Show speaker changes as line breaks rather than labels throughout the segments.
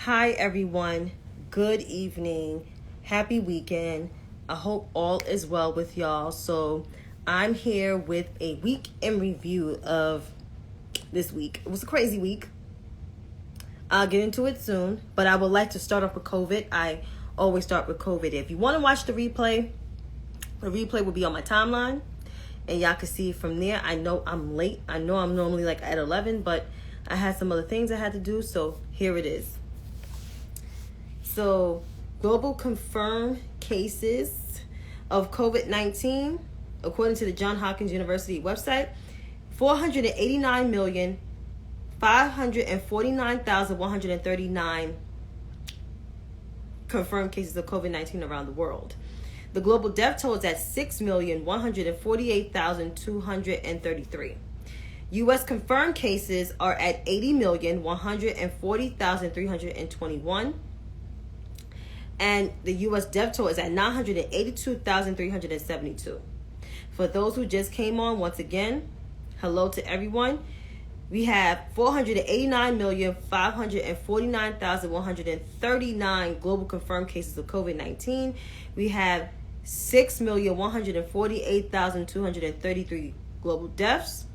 Hi, everyone. Good evening. Happy weekend. I hope all is well with y'all. So, I'm here with a week in review of this week. It was a crazy week. I'll get into it soon, but I would like to start off with COVID. I always start with COVID. If you want to watch the replay will be on my timeline, and y'all can see it from there. I know I'm late. I know I'm normally like at 11, but I had some other things I had to do, so here it is. So, global confirmed cases of COVID-19, according to the Johns Hopkins University website, 489,549,139 confirmed cases of COVID-19 around the world. The global death toll is at 6,148,233. U.S. confirmed cases are at 80,140,321. And the U.S. death toll is at 982,372. For those who just came on, once again, hello to everyone. We have 489,549,139 global confirmed cases of COVID-19. We have 6,148,233 global deaths.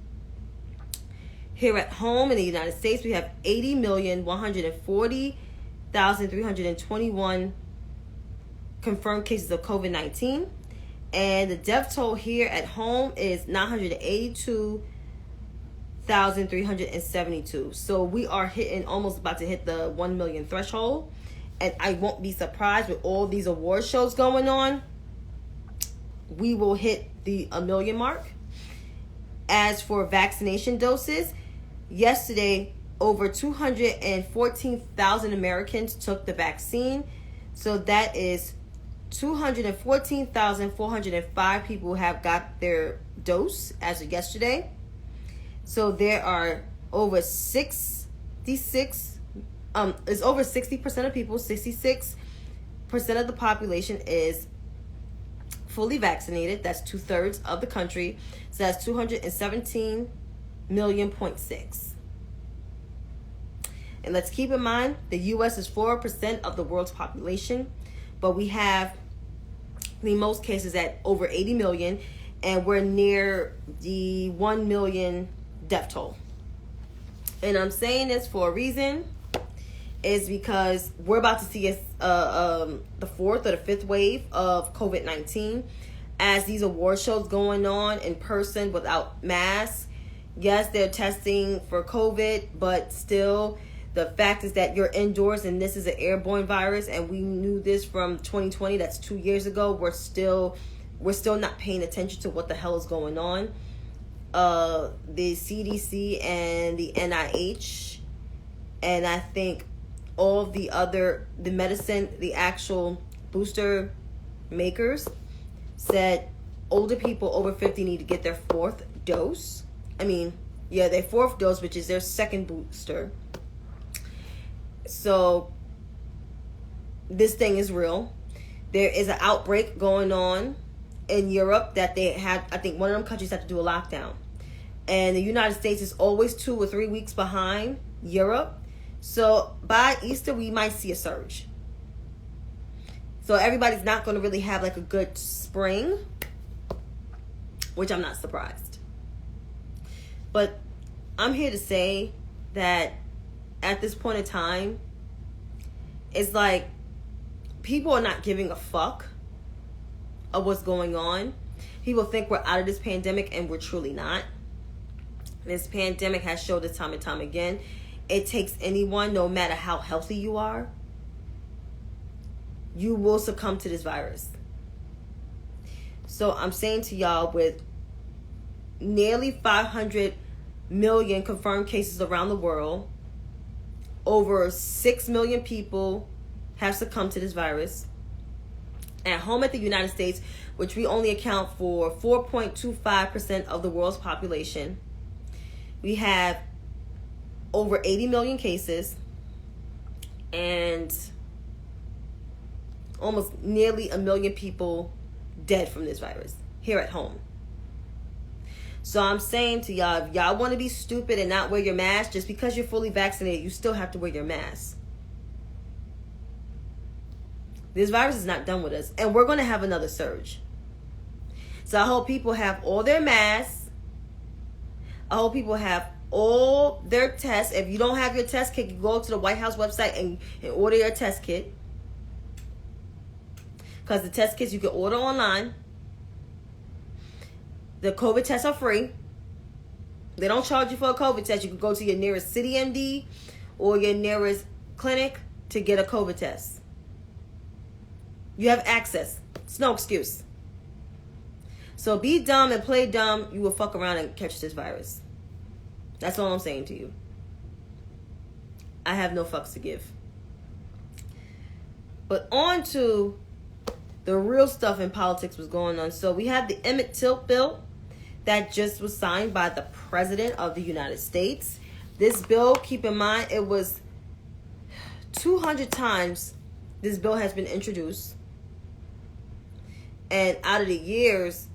Here at home in the United States, we have 80,140,321 confirmed cases of COVID-19. And the death toll here at home is 982,372. So we are almost about to hit the 1 million threshold. And I won't be surprised with all these award shows going on, we will hit the 1 million mark. As for vaccination doses, yesterday over 214,000 Americans took the vaccine. So that is 214,405 people have got their dose as of yesterday. So there are over 66, it's over 60% of people, 66% of the population is fully vaccinated. That's 2/3 of the country. So that's 217 million.6. And let's keep in mind, the U.S. is 4% of the world's population, but we have the most cases at over 80 million, and we're near the 1 million death toll. And I'm saying this for a reason, is because we're about to see the fourth or the fifth wave of COVID-19 as these award shows going on in person without masks. Yes, they're testing for COVID, but still, the fact is that you're indoors and this is an airborne virus, and we knew this from 2020. That's 2 years ago. We're still not paying attention to what the hell is going on. The CDC and the NIH, and I think all of the medicine, the actual booster makers said older people over 50 need to get their fourth dose. Their fourth dose, which is their second booster. So this thing is real. There is an outbreak going on in Europe that they had. I think one of them countries had to do a lockdown. And the United States is always 2 or 3 weeks behind Europe. So by Easter, we might see a surge. So everybody's not going to really have like a good spring, which I'm not surprised. But I'm here to say that at this point in time, it's like people are not giving a fuck of what's going on. People think we're out of this pandemic, and we're truly not. This pandemic has showed us time and time again. It takes anyone, no matter how healthy you are, you will succumb to this virus. So I'm saying to y'all, with nearly 500 million confirmed cases around the world, over 6 million people have succumbed to this virus. At home at the United States, which we only account for 4.25% of the world's population, we have over 80 million cases and almost nearly 1 million people dead from this virus here at home. So I'm saying to y'all, if y'all want to be stupid and not wear your mask, just because you're fully vaccinated, you still have to wear your mask. This virus is not done with us. And we're going to have another surge. So I hope people have all their masks. I hope people have all their tests. If you don't have your test kit, you go to the White House website and order your test kit. Because the test kits you can order online. The COVID tests are free. They don't charge you for a COVID test. You can go to your nearest city MD or your nearest clinic to get a COVID test. You have access. It's no excuse. So be dumb and play dumb. You will fuck around and catch this virus. That's all I'm saying to you. I have no fucks to give. But on to the real stuff in politics was going on. So we have the Emmett Till bill that just was signed by the President of the United States. This bill, keep in mind, it was 200 times this bill has been introduced. And out of the years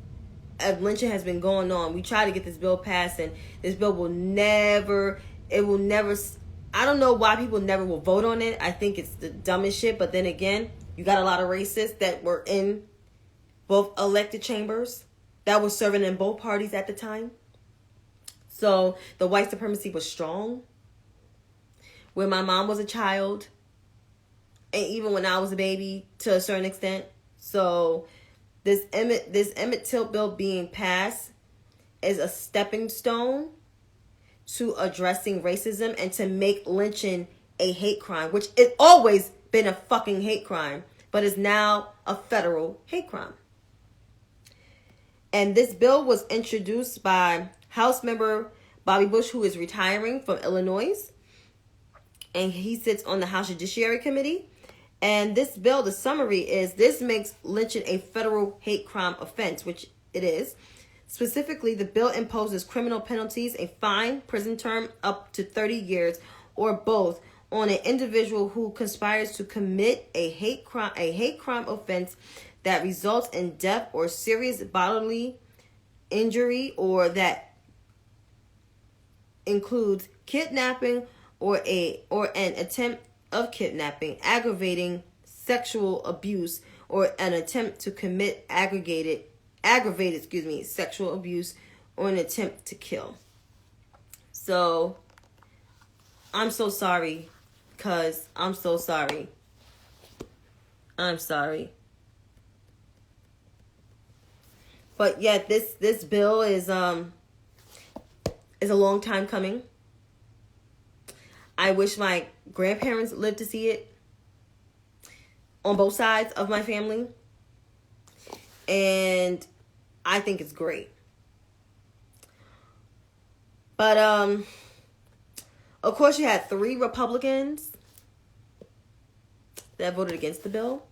of lynching has been going on, we try to get this bill passed, and this bill will never, I don't know why people never will vote on it. I think it's the dumbest shit. But then again, you got a lot of racists that were in both elected chambers that were serving in both parties at the time. So the white supremacy was strong. When my mom was a child, and even when I was a baby to a certain extent. So this Emmett Till bill being passed is a stepping stone to addressing racism and to make lynching a hate crime, which has always been a fucking hate crime, but is now a federal hate crime. And this bill was introduced by House member Bobby Bush, who is retiring from Illinois. And he sits on the House Judiciary Committee. And this bill, the summary is, this makes lynching a federal hate crime offense, which it is. Specifically, the bill imposes criminal penalties, a fine, prison term up to 30 years, or both, on an individual who conspires to commit a hate crime offense that results in death or serious bodily injury, or that includes kidnapping or an attempt of kidnapping, aggravating sexual abuse, or an attempt to commit aggravated sexual abuse, or an attempt to kill. So I'm so sorry, cuz I'm so sorry. I'm sorry. But yet this bill is a long time coming. I wish my grandparents lived to see it on both sides of my family. And I think it's great. But of course you had 3 Republicans that voted against the bill.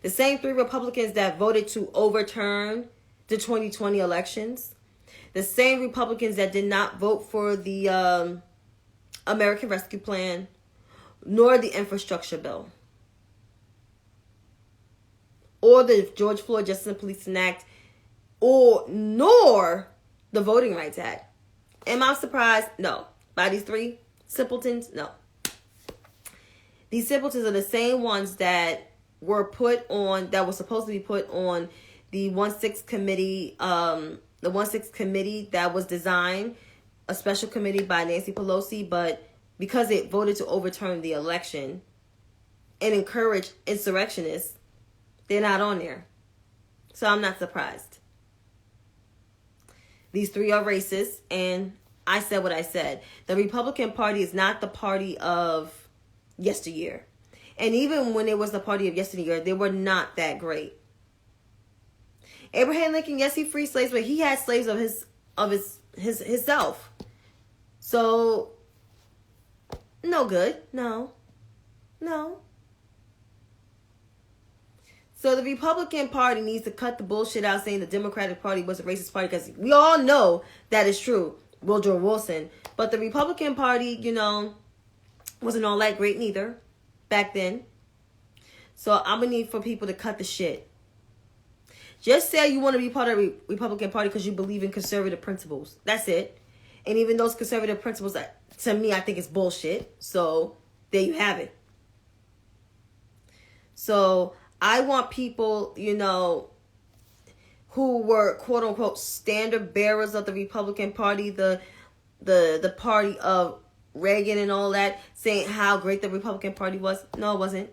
The same 3 Republicans that voted to overturn the 2020 elections. The same Republicans that did not vote for the American Rescue Plan, nor the infrastructure bill, or the George Floyd Justice and Policing Act, nor the Voting Rights Act. Am I surprised? No. By these 3 simpletons? No. These simpletons are the same ones that were supposed to be put on the 1-6 committee, the 1-6 committee that was designed, a special committee by Nancy Pelosi, but because it voted to overturn the election and encourage insurrectionists, they're not on there. So I'm not surprised. These 3 are racist, and I said what I said. The Republican Party is not the party of yesteryear. And even when it was the party of yesteryear, they were not that great. Abraham Lincoln, yes, he freed slaves, but he had slaves of himself. So, no good. No. So the Republican Party needs to cut the bullshit out saying the Democratic Party was a racist party, because we all know that is true. Woodrow Wilson. But the Republican Party, wasn't all that great neither back then. So I'm going to need for people to cut the shit. Just say you want to be part of the Republican Party because you believe in conservative principles. That's it. And even those conservative principles, to me, I think it's bullshit. So there you have it. So I want people, who were quote unquote standard bearers of the Republican Party, the party of Reagan and all that, saying how great the Republican Party was. No, it wasn't.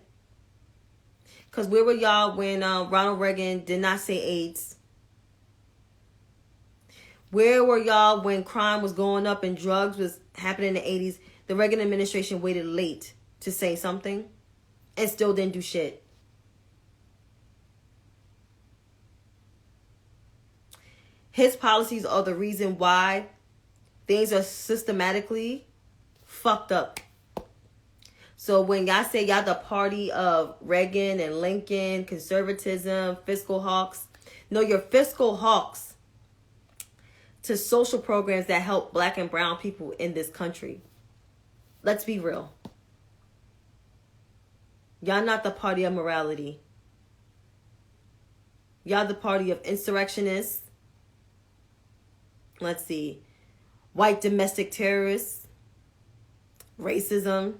Because where were y'all when Ronald Reagan did not say AIDS? Where were y'all when crime was going up and drugs was happening in the 80s? The Reagan administration waited late to say something and still didn't do shit. His policies are the reason why things are systematically fucked up. So when y'all say y'all the party of Reagan and Lincoln, conservatism, fiscal hawks, no, you're fiscal hawks to social programs that help black and brown people in this country. Let's be real. Y'all not the party of morality. Y'all the party of insurrectionists. Let's see. White domestic terrorists. Racism.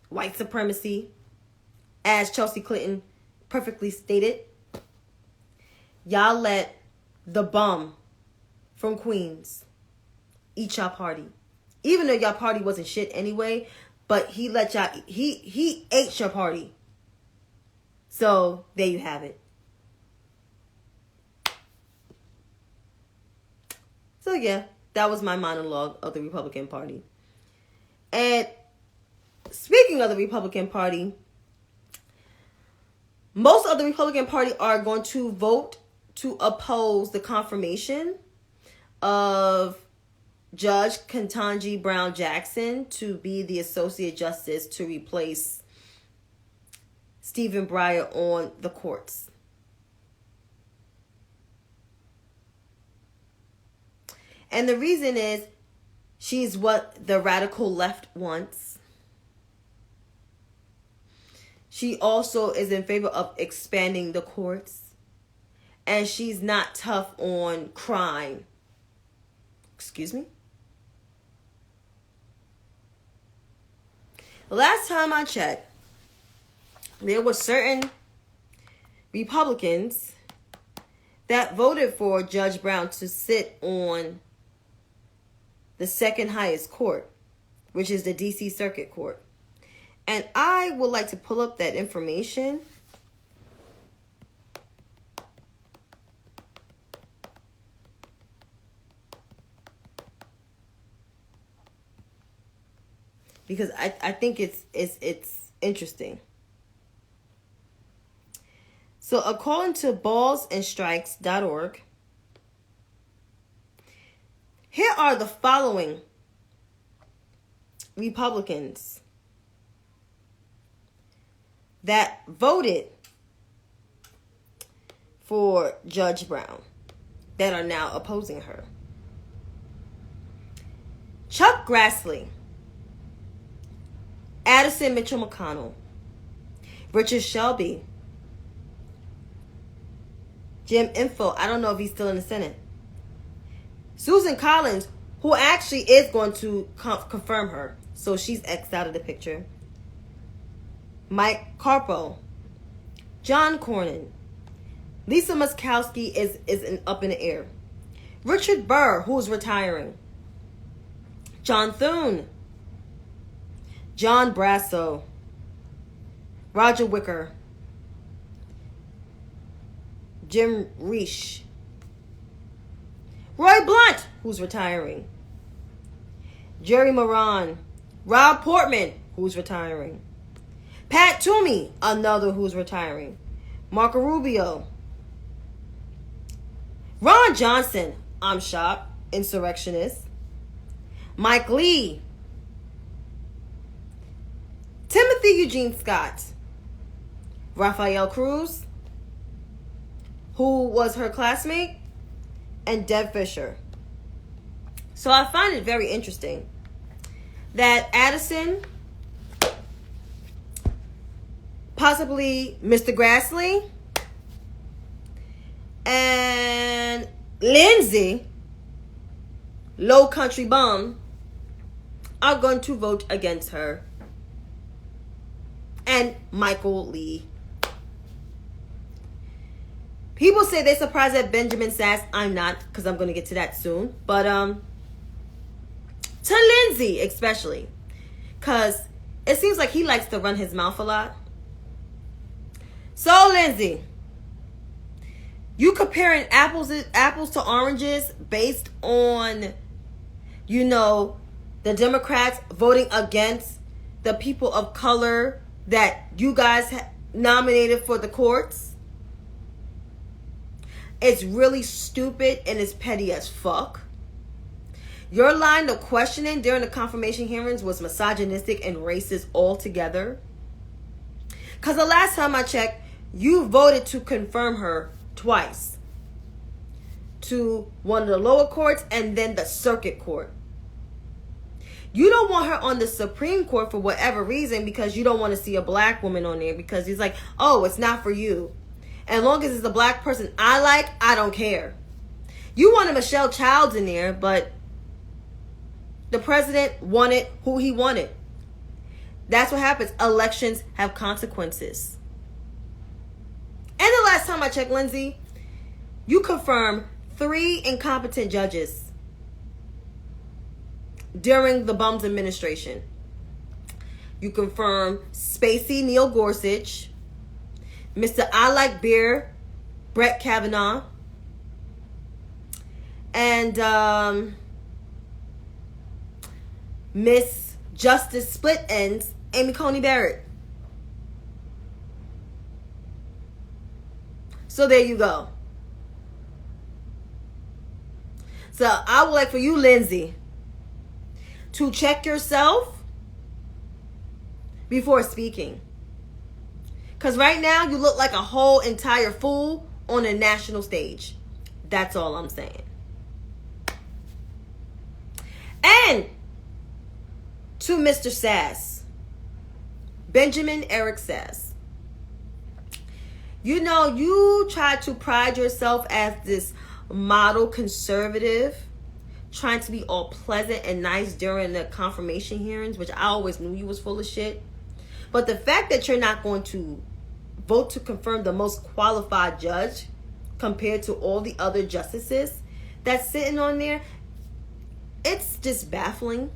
White supremacy. As Chelsea Clinton perfectly stated. Y'all let the bum from Queens eat y'all party. Even though y'all party wasn't shit anyway, but he let y'all, he ate your party. So there you have it. So yeah, that was my monologue of the Republican Party. And speaking of the Republican Party, most of the Republican Party are going to vote to oppose the confirmation of Judge Ketanji Brown Jackson to be the Associate Justice to replace Stephen Breyer on the courts. And the reason is she's what the radical left wants. She also is in favor of expanding the courts. And she's not tough on crime. Excuse me? Last time I checked, there were certain Republicans that voted for Judge Brown to sit on the second highest court, which is the D.C. Circuit Court. And I would like to pull up that information. Because I think it's interesting. So according to ballsandstrikes.org, here are the following Republicans that voted for Judge Brown that are now opposing her. Chuck Grassley, Addison Mitchell McConnell, Richard Shelby, Jim Infoe, I don't know if he's still in the Senate, Susan Collins, who actually is going to confirm her, so she's X'd out of the picture, Mike Carpo, John Cornyn, Lisa Murkowski is up in the air, Richard Burr, who's retiring, John Thune, John Brasso, Roger Wicker, Jim Risch, Roy Blunt, who's retiring, Jerry Moran, Rob Portman, who's retiring, Pat Toomey, another who's retiring, Marco Rubio, Ron Johnson, I'm shocked, insurrectionist, Mike Lee, Timothy Eugene Scott, Rafael Cruz, who was her classmate, and Deb Fisher. So I find it very interesting that Addison, possibly Mr. Grassley, and Lindsay, Low Country Bum, are going to vote against her. And Michael Lee. People say they're surprised at Benjamin Sass. I'm not, because I'm going to get to that soon. But to Lindsay especially, because it seems like he likes to run his mouth a lot. So Lindsay, you comparing apples to oranges based on, the Democrats voting against the people of color that you guys nominated for the courts. It's really stupid and it's petty as fuck. Your line of questioning during the confirmation hearings was misogynistic and racist altogether. Because the last time I checked, you voted to confirm her twice. To one of the lower courts and then the circuit court. You don't want her on the Supreme Court for whatever reason, because you don't want to see a black woman on there, because he's like, oh, it's not for you. As long as it's a black person I like, I don't care. You wanted Michelle Childs in there, but the president wanted who he wanted. That's what happens. Elections have consequences. And the last time I checked, Lindsay, you confirmed 3 incompetent judges during the Bums administration. You confirmed Spacey Neil Gorsuch, Mr. I Like Beer, Brett Kavanaugh, and Miss Justice Split Ends, Amy Coney Barrett. So there you go. So I would like for you, Lindsay, to check yourself before speaking. Because right now you look like a whole entire fool on a national stage. That's all I'm saying. And to Mr. Sass, Benjamin Eric Sass. You try to pride yourself as this model conservative, trying to be all pleasant and nice during the confirmation hearings, which I always knew you was full of shit. But the fact that you're not going to vote to confirm the most qualified judge compared to all the other justices that's sitting on there, it's just baffling.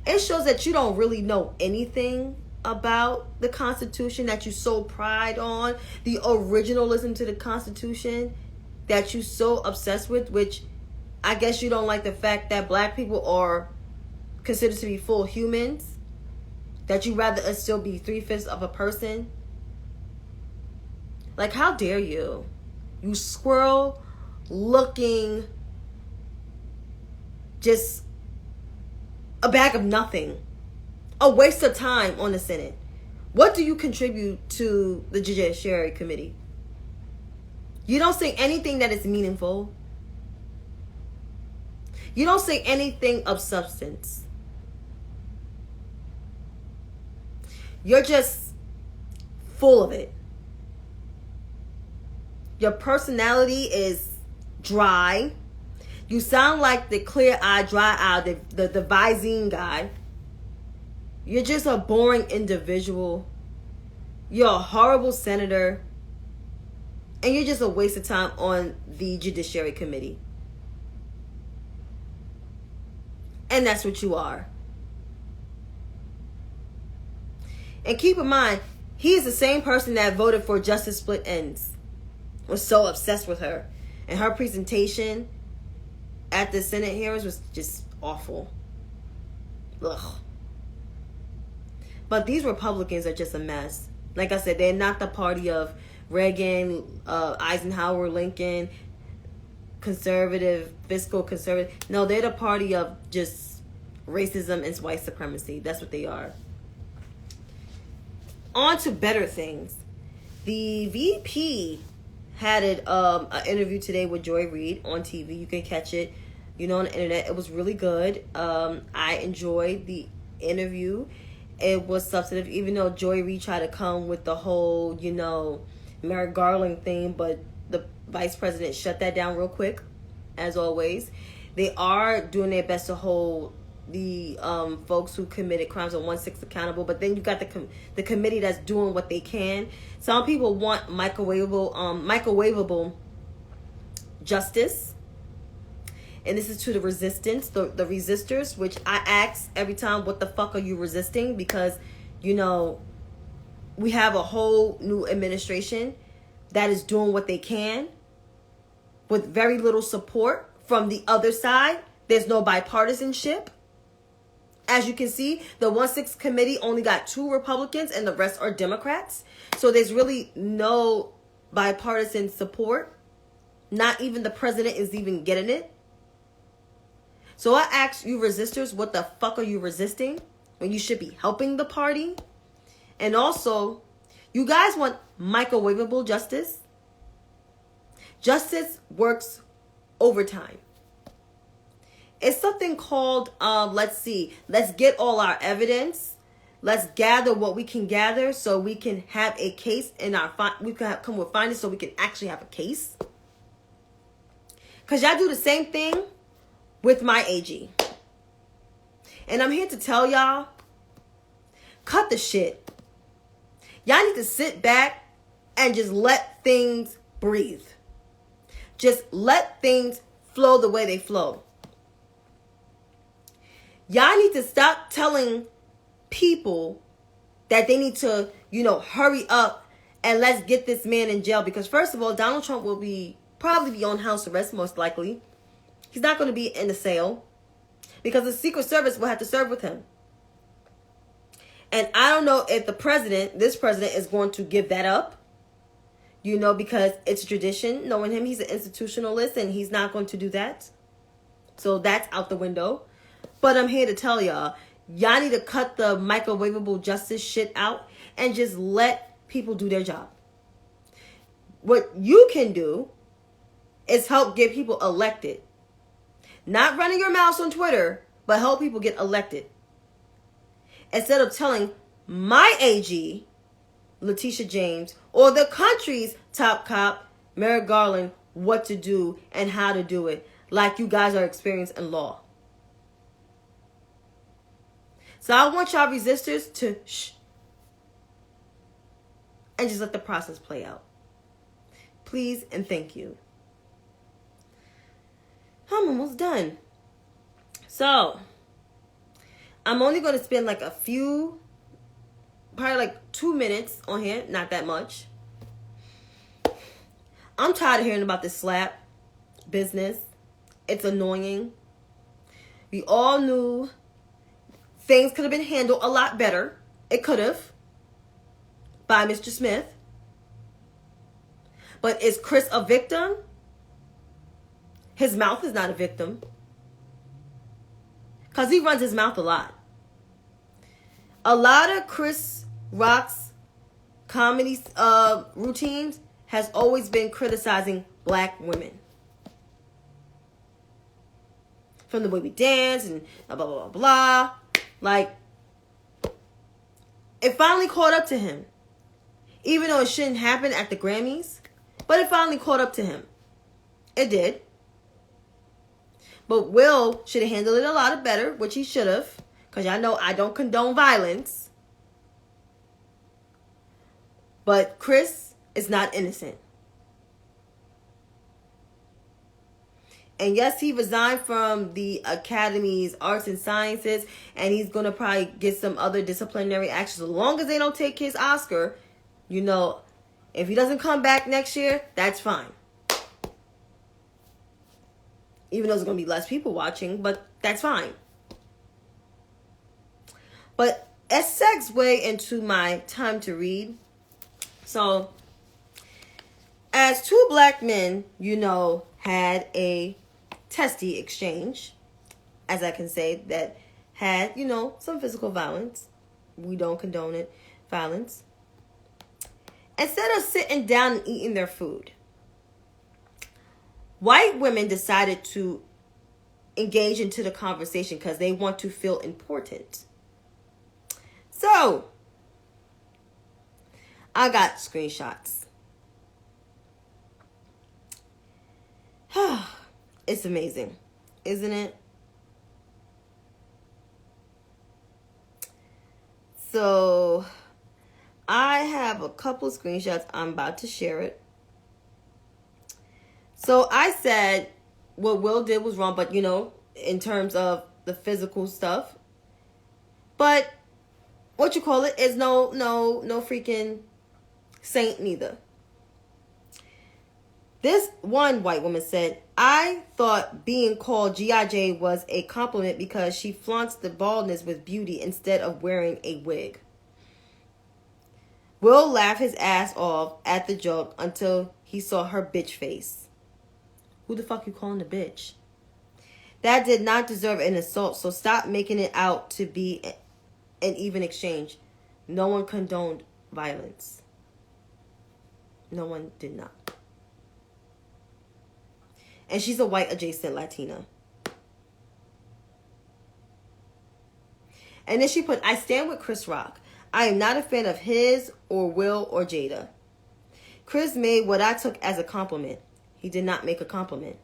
It shows that you don't really know anything about the Constitution, that you so pride on, the originalism to the Constitution that you so obsessed with, which I guess you don't like the fact that black people are considered to be full humans, that you rather us still be 3/5 of a person. Like, how dare you? You squirrel looking, just a bag of nothing. A waste of time on the Senate. What do you contribute to the Judiciary Committee? You don't say anything that is meaningful. You don't say anything of substance. You're just full of it. Your personality is dry. You sound like the clear-eyed, dry-eyed, the Visine guy. You're just a boring individual. You're a horrible senator. And you're just a waste of time on the Judiciary Committee. And that's what you are. And keep in mind, he's the same person that voted for Justice Split Ends. Was so obsessed with her. And her presentation at the Senate hearings was just awful. Ugh. But these Republicans are just a mess. Like I said, they're not the party of Reagan, Eisenhower, Lincoln, conservative, fiscal conservative. No, they're the party of just racism and white supremacy. That's what they are. On to better things. The VP had an interview today with Joy Reid on TV. You can catch it, on the internet. It was really good. I enjoyed the interview. It was substantive, even though Joy Reid tried to come with the whole, Merrick Garland thing, but the vice president shut that down real quick, as always. They are doing their best to hold the folks who committed crimes on 1/6 accountable, but then you got the committee that's doing what they can. Some people want microwavable justice, and this is to the resistance, the resistors, which I ask every time, what the fuck are you resisting? Because, you know, we have a whole new administration that is doing what they can with very little support from the other side. There's no bipartisanship. As you can see, the 1/6 committee only got 2 Republicans and the rest are Democrats. So there's really no bipartisan support. Not even the president is even getting it. So I ask you resistors, what the fuck are you resisting when you should be helping the party? And also, you guys want microwavable justice? Justice works overtime. It's something called, let's get all our evidence. Let's gather what we can gather so we can have a case in we can come with findings so we can actually have a case. Because y'all do the same thing with my AG. And I'm here to tell y'all, cut the shit. Y'all need to sit back and just let things breathe. Just let things flow the way they flow. Y'all need to stop telling people that they need to, hurry up and let's get this man in jail. Because first of all, Donald Trump will probably be on house arrest, most likely. He's not going to be in the cell because the Secret Service will have to serve with him. And I don't know if this president is going to give that up, because it's tradition. Knowing him, he's an institutionalist and he's not going to do that. So that's out the window. But I'm here to tell y'all need to cut the microwavable justice shit out and just let people do their job. What you can do is help get people elected. Not running your mouth on Twitter, but help people get elected. Instead of telling my AG, Letitia James, or the country's top cop, Merrick Garland, what to do and how to do it, like you guys are experienced in law. So I want y'all resistors to shh and just let the process play out. Please and thank you. I'm almost done. So I'm only going to spend probably 2 minutes on here. Not that much. I'm tired of hearing about this slap business. It's annoying. We all knew things could have been handled a lot better. It could have. By Mr. Smith. But is Chris a victim? His mouth is not a victim. Because he runs his mouth a lot. A lot of Chris Rock's comedy routines has always been criticizing black women. From the way we dance and blah, blah, blah, blah. It finally caught up to him. Even though it shouldn't happen at the Grammys. But it finally caught up to him. It did. But Will should have handled it a lot better, which he should have. Because y'all know I don't condone violence. But Chris is not innocent. And yes, he resigned from the Academy's Arts and Sciences. And he's going to probably get some other disciplinary actions. As long as they don't take his Oscar, if he doesn't come back next year, that's fine. Even though there's going to be less people watching, but that's fine. But it segues into my time to read. So, as 2 black men, had a testy exchange, as I can say, that had, some physical violence. We don't condone it, violence. Instead of sitting down and eating their food, white women decided to engage into the conversation because they want to feel important. So, I got screenshots. It's amazing, isn't it? So I have a couple of screenshots. I'm about to share it. So I said what Will did was wrong, but in terms of the physical stuff. But what you call it is no freaking saint neither. This one white woman said, I thought being called G.I. Jane was a compliment because she flaunts the baldness with beauty instead of wearing a wig. Will laughed his ass off at the joke until he saw her bitch face. Who the fuck you calling a bitch? That did not deserve an assault, so stop making it out to be an even exchange. No one condoned violence. No one did not. And she's a white adjacent Latina. And then she put, I stand with Chris Rock. I am not a fan of his or Will or Jada. Chris made what I took as a compliment. He did not make a compliment.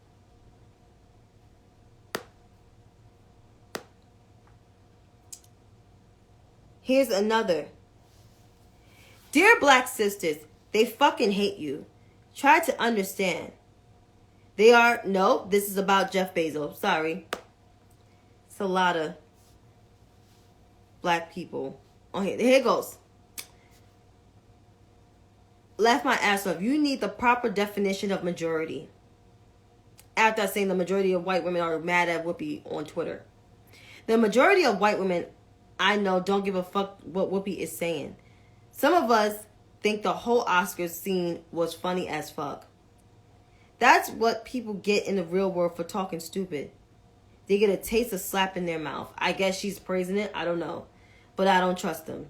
Here's another. Dear black sisters, they fucking hate you. Try to understand. This is about Jeff Bezos. Sorry. It's a lot of black people on here. Here it goes. Laugh my ass off. You need the proper definition of majority. After saying the majority of white women are mad at Whoopi on Twitter. The majority of white women I know don't give a fuck what Whoopi is saying. Some of us think the whole Oscars scene was funny as fuck. That's what people get in the real world for talking stupid. They get a taste of slap in their mouth. I guess she's praising it. I don't know. But I don't trust them.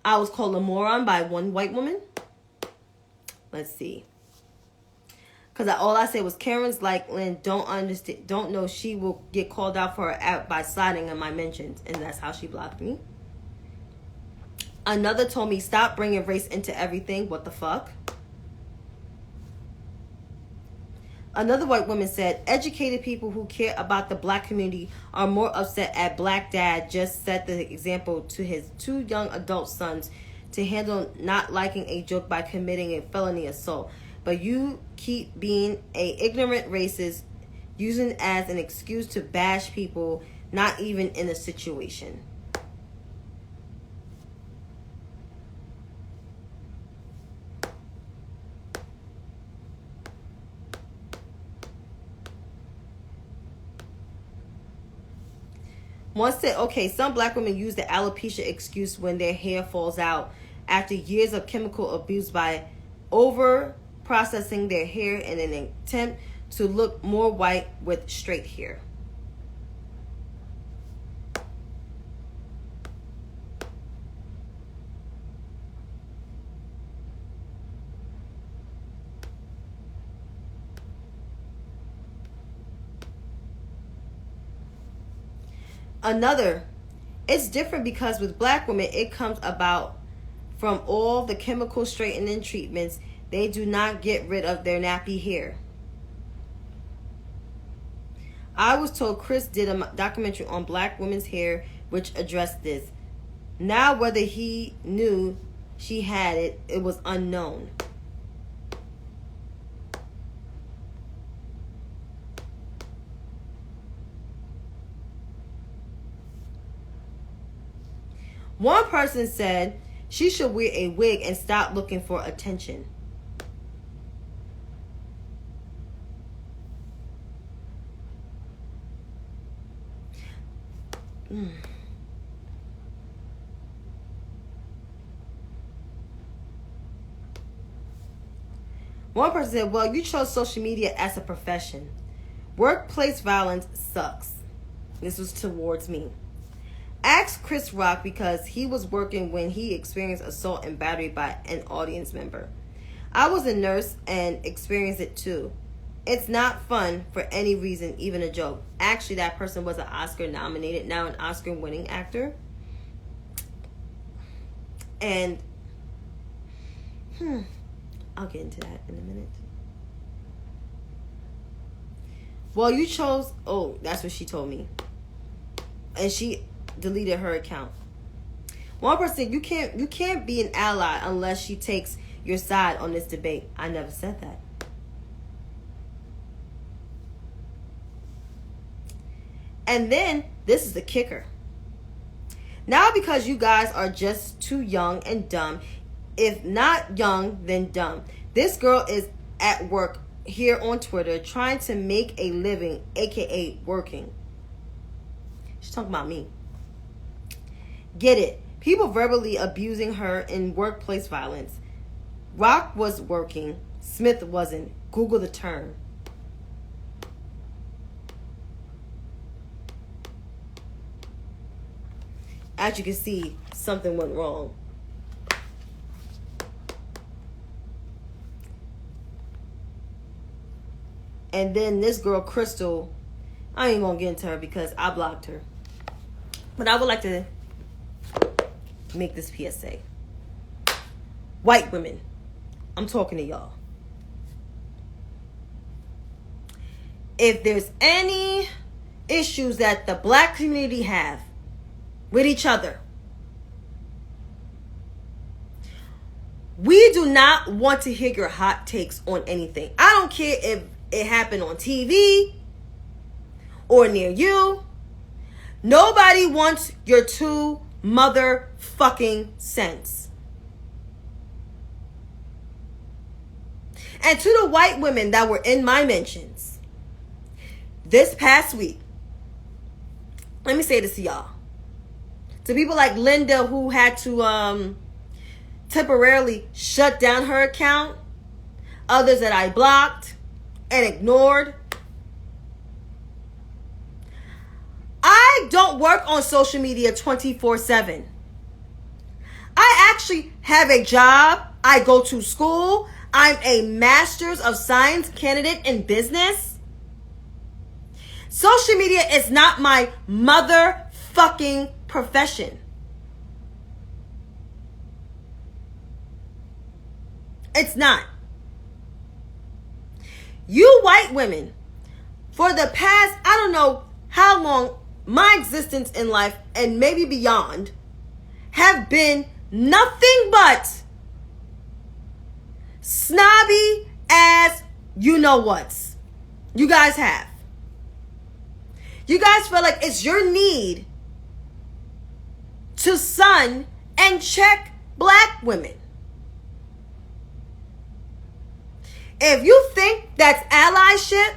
I was called a moron by one white woman. Let's see. Because all I said was Karen's like Lynn don't know she will get called out for her app by sliding in my mentions. And that's how she blocked me. Another told me stop bringing race into everything. What the fuck? Another white woman said educated people who care about the black community are more upset at black dad just set the example to his 2 young adult sons to handle not liking a joke by committing a felony assault. But you keep being a ignorant racist, using it as an excuse to bash people not even in a situation. One said, okay, some black women use the alopecia excuse when their hair falls out after years of chemical abuse by over processing their hair in an attempt to look more white with straight hair. Another, it's different because with black women, it comes about from all the chemical straightening treatments. They do not get rid of their nappy hair. I was told Chris did a documentary on black women's hair which addressed this. Now whether he knew she had it, it was unknown. One person said she should wear a wig and stop looking for attention. One person said, well, you chose social media as a profession. Workplace violence sucks. This was towards me. Ask Chris Rock because he was working when he experienced assault and battery by an audience member. I was a nurse and experienced it too. It's not fun for any reason, even a joke. Actually, that person was an Oscar nominated, now an Oscar winning actor. And I'll get into that in a minute. Well, you chose... Oh, that's what she told me. And she deleted her account. One person, you can't be an ally unless she takes your side on this debate. I never said that. And then, this is the kicker. Now, because you guys are just too young and dumb, if not young, then dumb. This girl is at work here on Twitter trying to make a living, aka working. She's talking about me. Get it. People verbally abusing her in workplace violence. Rock was working. Smith wasn't. Google the term. As you can see, something went wrong. And then this girl, Crystal, I ain't gonna get into her because I blocked her. But I would like to make this PSA. White women, I'm talking to y'all. If there's any issues that the black community have with each other, we do not want to hear your hot takes on anything. I don't care if it happened on TV or near you. Nobody wants your 2 motherfucking cents. And to the white women that were in my mentions this past week, let me say this to y'all. To people like Linda, who had to temporarily shut down her account, others that I blocked and ignored. I don't work on social media 24/7. I actually have a job. I go to school. I'm a Master's of Science candidate in business. Social media is not my motherfucking profession. It's not. You white women, for the past, I don't know how long, my existence in life and maybe beyond have been nothing but snobby ass you know what's. You guys have. You guys feel like it's your need to sun and check black women. If you think that's allyship,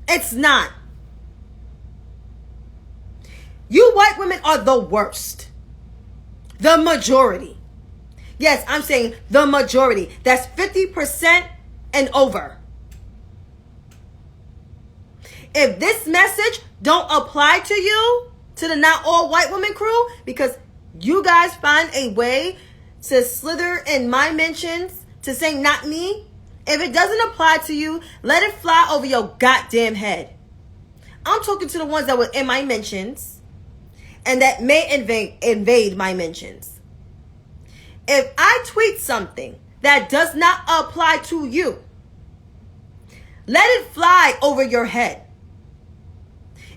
it's not. You white women are the worst. The majority. Yes, I'm saying the majority. That's 50% and over. If this message don't apply to you, to the not all white women crew, because you guys find a way to slither in my mentions to say not me, if it doesn't apply to you, let it fly over your goddamn head. I'm talking to the ones that were in my mentions and that may invade my mentions. If I tweet something that does not apply to you, let it fly over your head.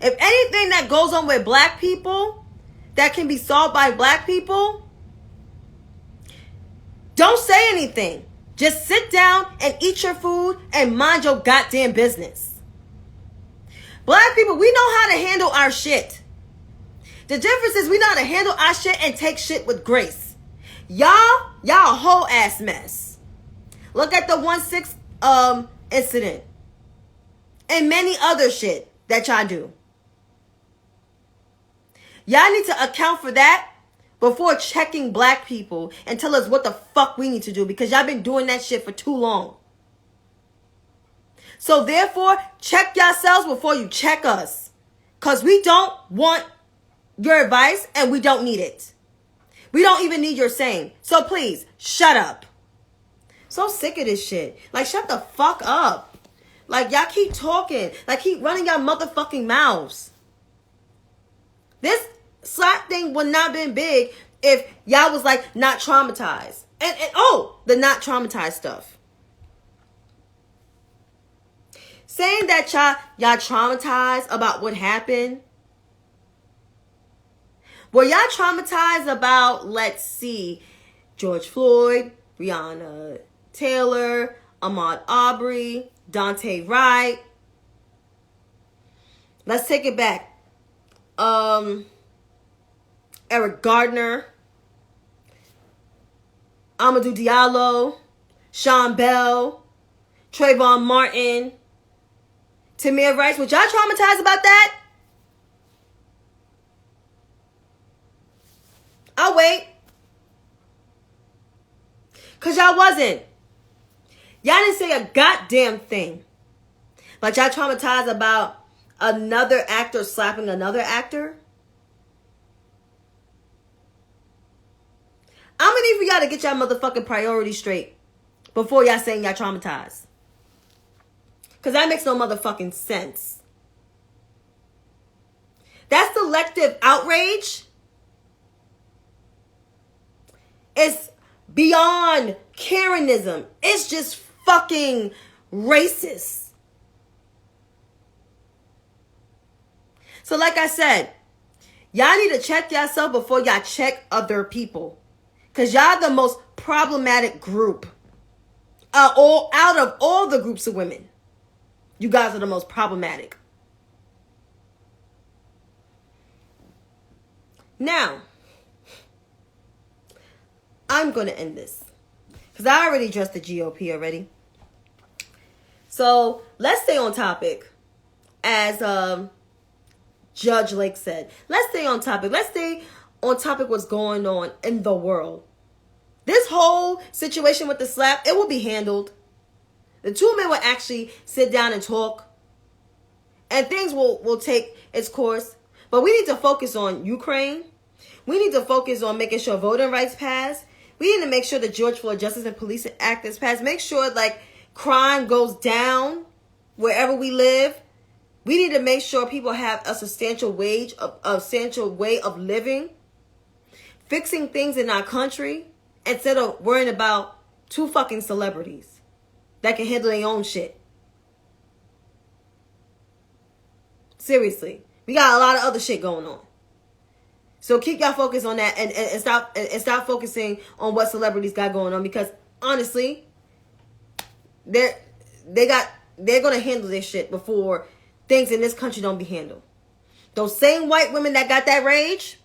If anything that goes on with black people that can be solved by black people, don't say anything. Just sit down and eat your food and mind your goddamn business. Black people, we know how to handle our shit. The difference is we know how to handle our shit and take shit with grace. Y'all a whole ass mess. Look at the 1-6 incident and many other shit that y'all do. Y'all need to account for that before checking black people and tell us what the fuck we need to do, because y'all been doing that shit for too long. So therefore, check yourselves before you check us, because we don't want your advice and we don't need it. We don't even need your saying. So please, shut up. So sick of this shit. Like, shut the fuck up. Like, y'all keep talking. Like, keep running your motherfucking mouths. This slap thing would not have been big if y'all was like not traumatized. And the not traumatized stuff. Saying that y'all traumatized about what happened. Were y'all traumatized about, let's see, George Floyd, Breonna Taylor, Ahmaud Arbery, Daunte Wright? Let's take it back. Eric Gardner, Amadou Diallo, Sean Bell, Trayvon Martin, Tamir Rice. Was y'all traumatized about that? I'll wait. Because y'all wasn't. Y'all didn't say a goddamn thing. But y'all traumatized about another actor slapping another actor? How many of y'all to get y'all motherfucking priorities straight before y'all saying y'all traumatized? Because that makes no motherfucking sense. That selective outrage is beyond Karenism. It's just fucking racist. So like I said, y'all need to check yourself before y'all check other people. Because y'all the most problematic group. Out of all the groups of women. You guys are the most problematic. Now, I'm going to end this. Because I already addressed the GOP already. So, let's stay on topic. As Judge Lake said. Let's stay on topic. Let's stay on topic what's going on in the world. This whole situation with the slap, it will be handled. The two men will actually sit down and talk. And things will take its course. But we need to focus on Ukraine. We need to focus on making sure voting rights pass. We need to make sure the George Floyd Justice and Policing Act is passed. Make sure like crime goes down wherever we live. We need to make sure people have a substantial wage, a substantial way of living. Fixing things in our country instead of worrying about two fucking celebrities that can handle their own shit. Seriously. We got a lot of other shit going on. So keep y'all focused on that and stop focusing on what celebrities got going on, because honestly, they're gonna handle this shit before things in this country don't be handled. Those same white women that got that rage,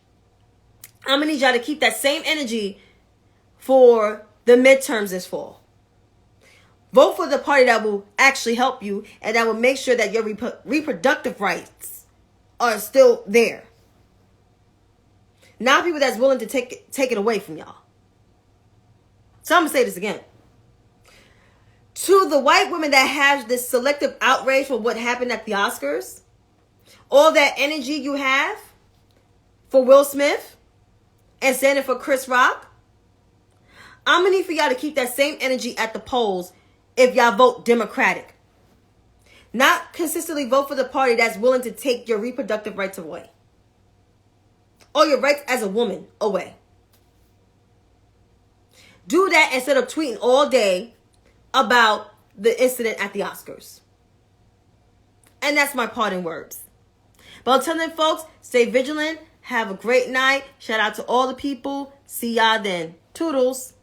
I'm gonna need y'all to keep that same energy for the midterms this fall. Vote for the party that will actually help you and that will make sure that your reproductive rights are still there. Not people that's willing to take it away from y'all. So I'm going to say this again. To the white women that have this selective outrage for what happened at the Oscars, all that energy you have for Will Smith and standing for Chris Rock, I'm going to need for y'all to keep that same energy at the polls if y'all vote Democratic. Not consistently vote for the party that's willing to take your reproductive rights away. Or your rights as a woman away. Do that instead of tweeting all day about the incident at the Oscars. And that's my parting words. But until then, folks, stay vigilant. Have a great night. Shout out to all the people. See y'all then. Toodles.